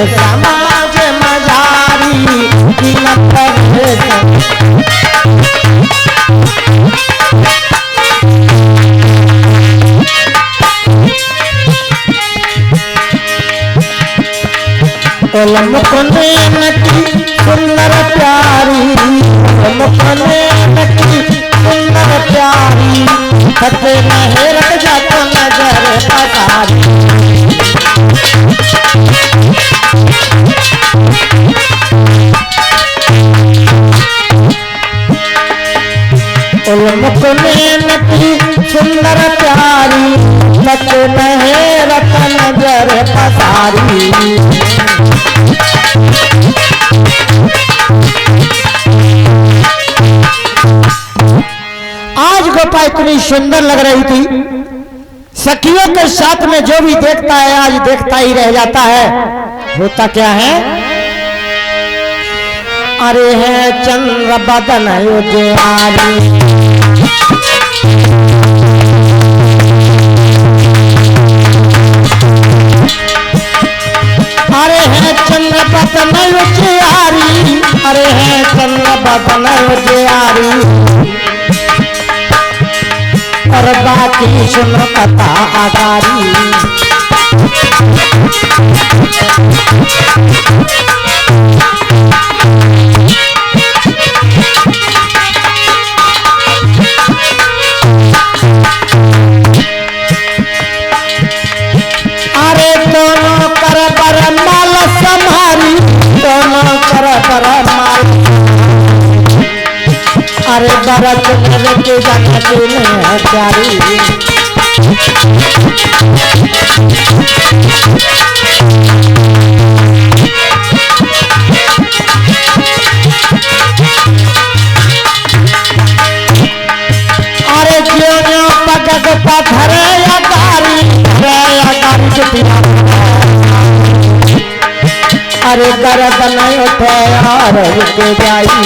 समाज मजारी मुखने नकी सुंदर प्यारी, मुखने नकी सुंदर प्यारी, सत्य नहरत जाता नजर पसारी। मुखने नकी सुंदर प्यारी, सत्य नहरत नजर पसारी। आज गोपा इतनी सुंदर लग रही थी, सखियों के साथ में जो भी देखता है आज देखता ही रह जाता है। होता क्या है, अरे है चंद्र बदन उजियारी, अरे है चंद्र बदन उजियारी, अरे है चंद्र बदन उजियारी, और बाकी सुनो कथा आगारी। अरे दोनों कर पर माल संभारी, दोनों कर पर माल, अरे बरत के जानती में प्यारी। अरे क्यों पगक पत्थर अगारी, अरे दर्द नहीं उठे और रुक जाई।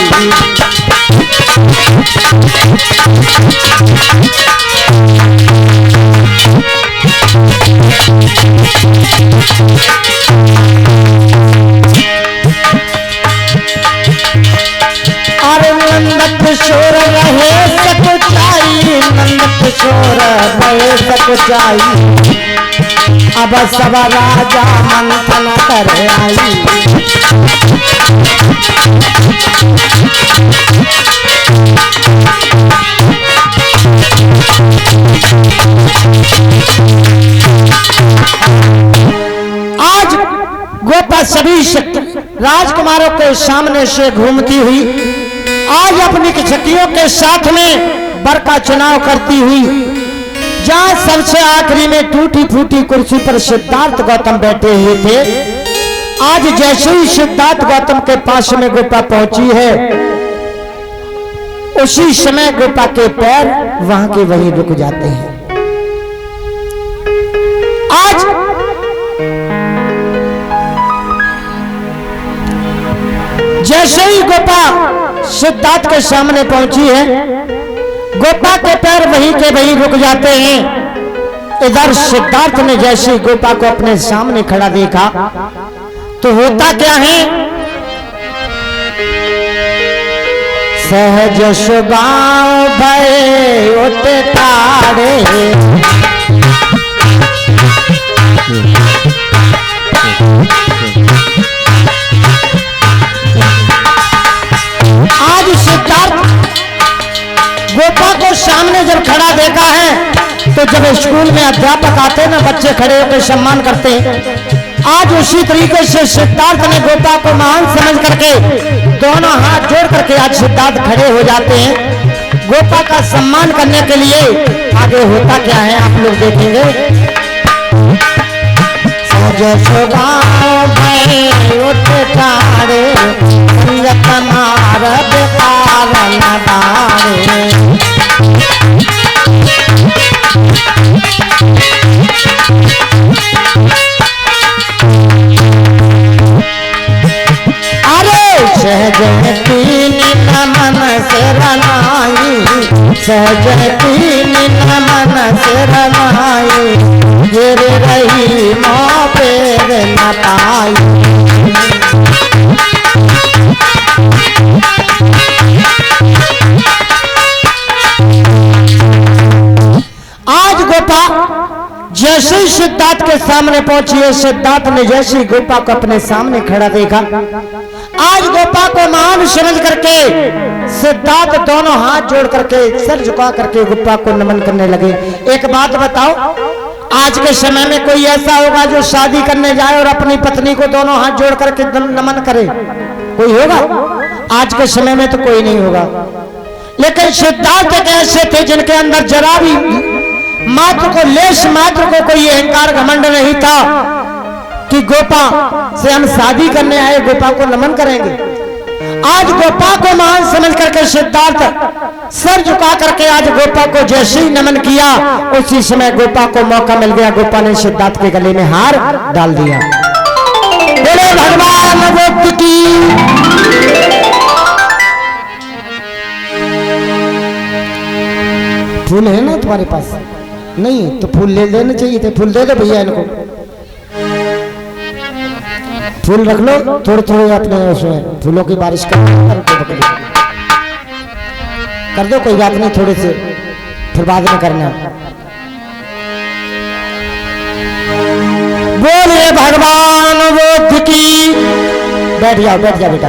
अरे नंद किशोर रहे सकुचाई, नंद किशोर रहे सकुचाई, अब सब राजा मंथन कर आई। आज गोपा सभी राजकुमारों के सामने से घूमती हुई आज अपनी सखियों के साथ में वर का चुनाव करती हुई, जहां सबसे आखिरी में टूटी फूटी कुर्सी पर सिद्धार्थ गौतम बैठे हुए थे, आज जैसे ही सिद्धार्थ गौतम के पास में गोपा पहुंची है, उसी समय गोपा के पैर वहां के वहीं रुक जाते हैं। आज जैसे ही गोपा सिद्धार्थ के सामने पहुंची है, गोपा के पैर वहीं के वहीं रुक जाते हैं। इधर सिद्धार्थ ने जैसे गोपा को अपने सामने खड़ा देखा तो होता क्या है, सहज स्वभाव भय उठ तारे, आज सिद्धार्थ गोपा को सामने जब खड़ा देखा है तो जब स्कूल में अध्यापक आते हैं ना, बच्चे खड़े होकर सम्मान करते हैं, आज उसी तरीके से सिद्धार्थ ने गोपा को महान समझ करके दोनों हाथ जोड़ करके आज सिद्धार्थ खड़े हो जाते हैं गोपा का सम्मान करने के लिए। आगे होता क्या है आप लोग देखेंगे। सहजती नमन से रनाई, सहजती नमन से रनाई, गिर रही माँ पेर न पाई। सामने पहुंची है। सिद्धार्थ ने जैसी गोपा को अपने सामने खड़ा देखा, आज गोपा को महान समझ करके सिद्धार्थ दोनों हाथ जोड़ करके सर झुका करके गोपा को नमन करने लगे। एक बात बताओ, आज के समय में कोई ऐसा होगा जो शादी करने जाए और अपनी पत्नी को दोनों हाथ जोड़ करके नमन करे? कोई होगा? आज के समय में तो कोई नहीं होगा। लेकिन सिद्धार्थ एक ऐसे थे जिनके अंदर जरा भी मात्र को लेश मात्र को कोई अहंकार घमंड नहीं था कि गोपा से हम शादी करने आए, गोपा को नमन करेंगे। आज गोपा को महान समझ करके सिद्धार्थ सर झुका करके आज गोपा को जैसे ही नमन किया, उसी समय गोपा को मौका मिल गया, गोपा ने सिद्धार्थ के गले में हार डाल दिया। बोले भगवान बुद्ध की। फूल है ना तुम्हारे पास? नहीं तो फूल ले लेने चाहिए थे। फूल दे दो भैया इनको, फूल रख लो थोड़े थोड़े अपने उसमें फूलों की बारिश कर दो, कोई बात नहीं, थोड़े से फिर बाद में करना। बोले भगवान बुद्ध की। बैठ जाओ बेटा।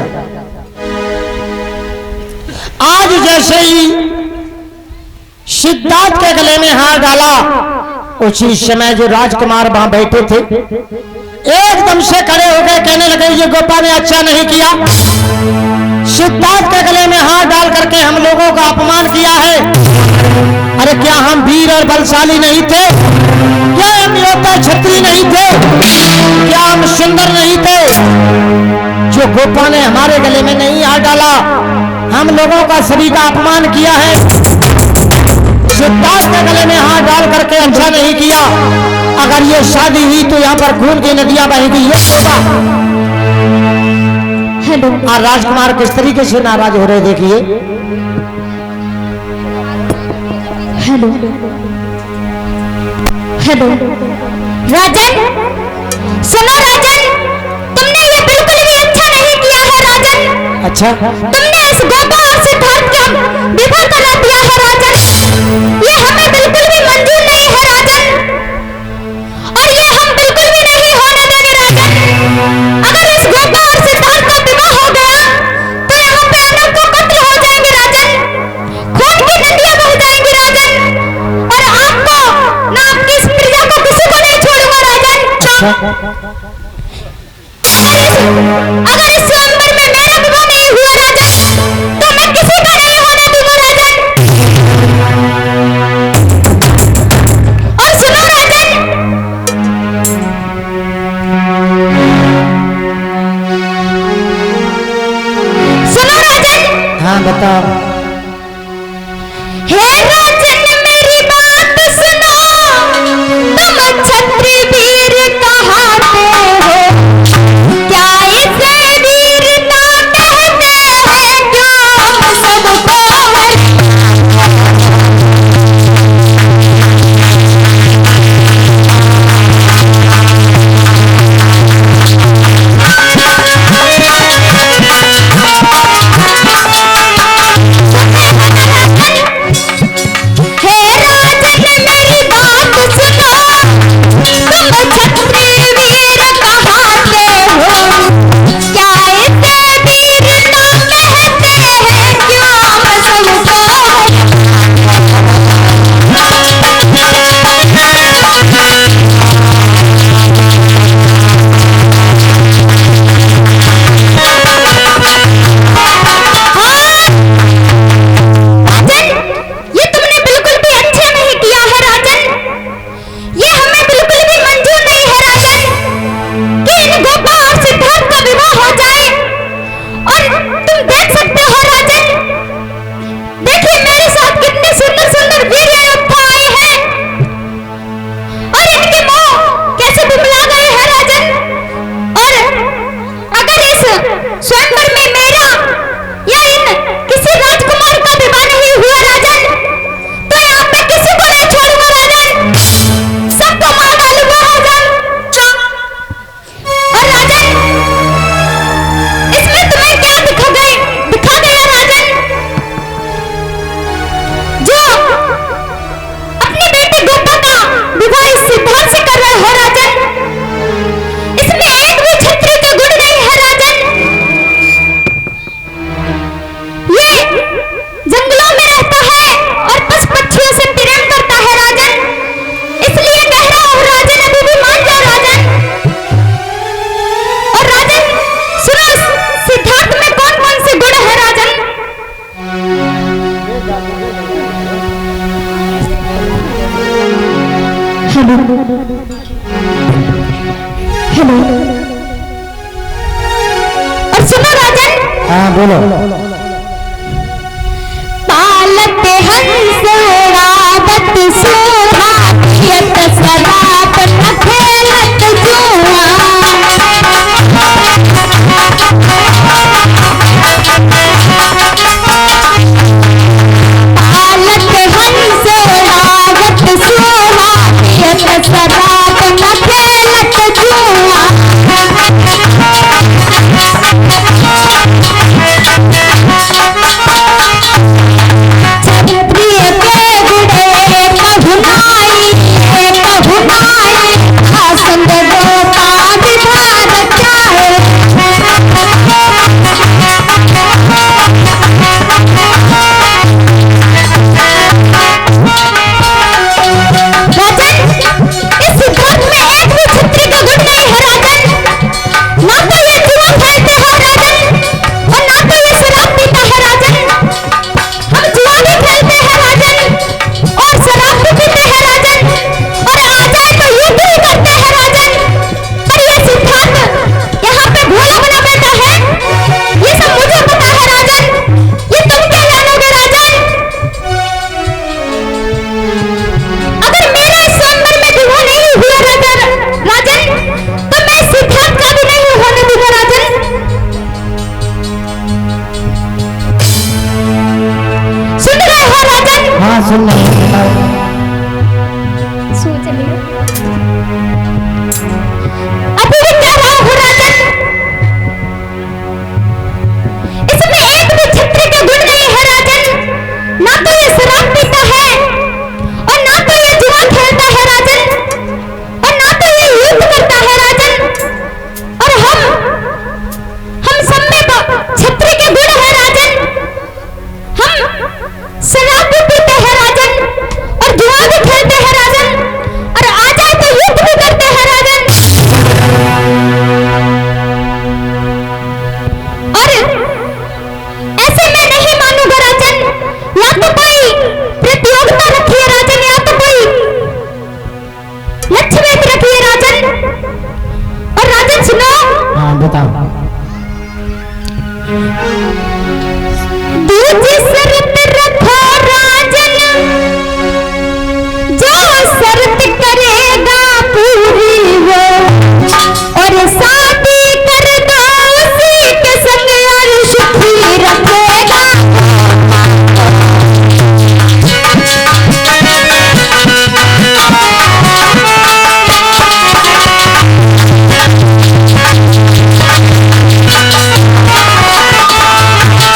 आज जैसे ही सिद्धार्थ के गले में हार डाला, उसी समय जो राजकुमार वहां बैठे थे एकदम से खड़े हो गए, कहने लगे ये गोपा ने अच्छा नहीं किया, सिद्धार्थ के गले में हाथ डाल करके हम लोगों का अपमान किया है। अरे क्या हम वीर और बलशाली नहीं थे? क्या हम योद्धा क्षत्रिय नहीं थे? क्या हम सुंदर नहीं थे? जो गोपा ने हमारे गले में नहीं हाथ डाला, हम लोगों का सभी का अपमान किया है। सिद्धार्थ के गले में हाथ डाल करके अच्छा नहीं किया। अगर ये शादी हुई तो यहाँ पर खून की नदियां बहेगी, ये होगा। हेलो, और राजकुमार किस तरीके से नाराज हो रहे देखिए। हेलो राजन, सुनो राजन, तुमने ये बिल्कुल भी अच्छा नहीं किया है राजन। अच्छा, तुमने इस गोपा और सिद्धार्थ का विवाह करा दिया है राजन। ये हमें बिल्कुल भी मंजूर नहीं है राजन, और ये हम बिल्कुल भी नहीं होने देंगे राजन। अगर इस गोपा और सिद्धार्थ का विवाह हो गया तो यहाँ पे अनंतों कत्ल हो जाएंगे राजन, खून की नदियां बह जाएंगी राजन, और आपको ना आपकी इस प्रिया को किसी को नहीं छोड़ूंगा राजन। अगर इस स्वयंवर में मेरा विवाह नहीं हुआ राजन, तो मैं किसी का नहीं होने दूंगा राजन। और सुनो राजन, हाँ बताओ। हे राजन मेरी बात सुनो, तुम क्षत्रिय वीर कहाते हो, क्या इसे वीरता कहते हेलो हेलो। और सुनो राजन। हाँ बोलो। पालत हंस रावत सोहा यत सराप न खेलत जुआ। पालत हंस रावत सोहा यत सराप न खेलत जुआ। क्षत्रिय के गुड़े कहुनाई आसंग गोपा विधान चाहे। राजन, इस सिद्धांत में एक भी क्षत्रिय का गुण नहीं है राजन। ना तो ये जुआ खेलते हैं राजन और ना तो ये शराब पीता है राजन। हम जुआ भी खेलते हैं राजन और शराब भी पीते हैं राजन और आ जाए तो युद्ध भी करते हैं राजन। पर ये सिद्धांत यहाँ पे भोला बना बैठा है। ये सब मुझे पता है राजन। ये तुम क्या जानोगे राजन? अगर मेरे स्वयंवर में विवाह नहीं हुआ राजन तो मैं सिद्धांत का भी नहीं होने दूंगा राजन। सुन रहे हो राजन? हाँ सुन रहे हैं। सोच लियो। अभी भी कह रहा हूँ राजन, इसमें एक भी क्षत्रिय का गुण नहीं है राजन। ना तो ये शराब पीता है और ना तो ये जुआ खेलता है राजन और ना तो ये युद्ध करता है राजन। और हम सब में क्षत्रिय के गुण है राजन। हम शराब भी पीते हैं राजन और जुआ भी खेलते हैं राजन और आ जाए तो युद्ध भी करते हैं राजन। और ऐसे मैं नहीं मानूंगा राजन। या तो कोई प्रतियोगिता रखिए राजन या तो कोई लक्ष्य वेद रखिए राजन। और राजन सुनो, हाँ बताओ। दूजी शर्त रखो राजन, जो शर्त करेगा पूरी वो और शादी कर दो उसी के संग और सुखी रखेगा।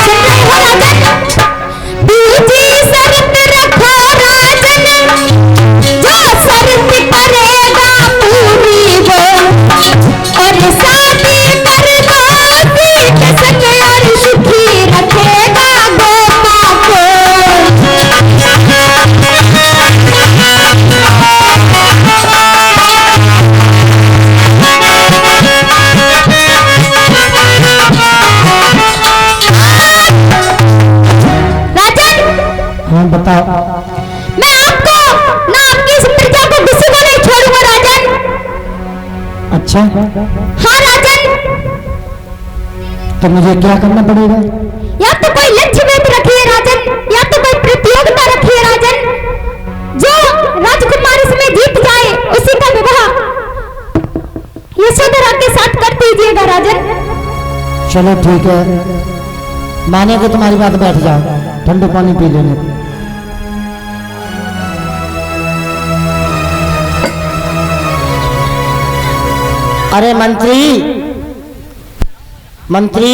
सुन रहे हो राजन? दूजी शर्त रखो राजन, जो शर्त करेगा पूरी वो और शादी कर दो उसी के संग और सुखी रखेगा गोपा को। राजन, हाँ बताओ। मैं आपको ना आपकी इस प्रजा को किसी को नहीं छोड़ूंगा राजन। अच्छा हाँ राजन, तो मुझे क्या करना पड़ेगा? या तो कोई लक्ष्य वेद रखिए राजन या तो कोई प्रतियोगिता रखिए राजन। जो राजकुमारी इसमें जीत जाए उसी का विवाह यशोधरा के साथ कर दीजिएगा राजन। चलो ठीक है, माने को तुम्हारी बात, बैठ जाओ, ठंडू पानी पी लेने। अरे मंत्री, मंत्री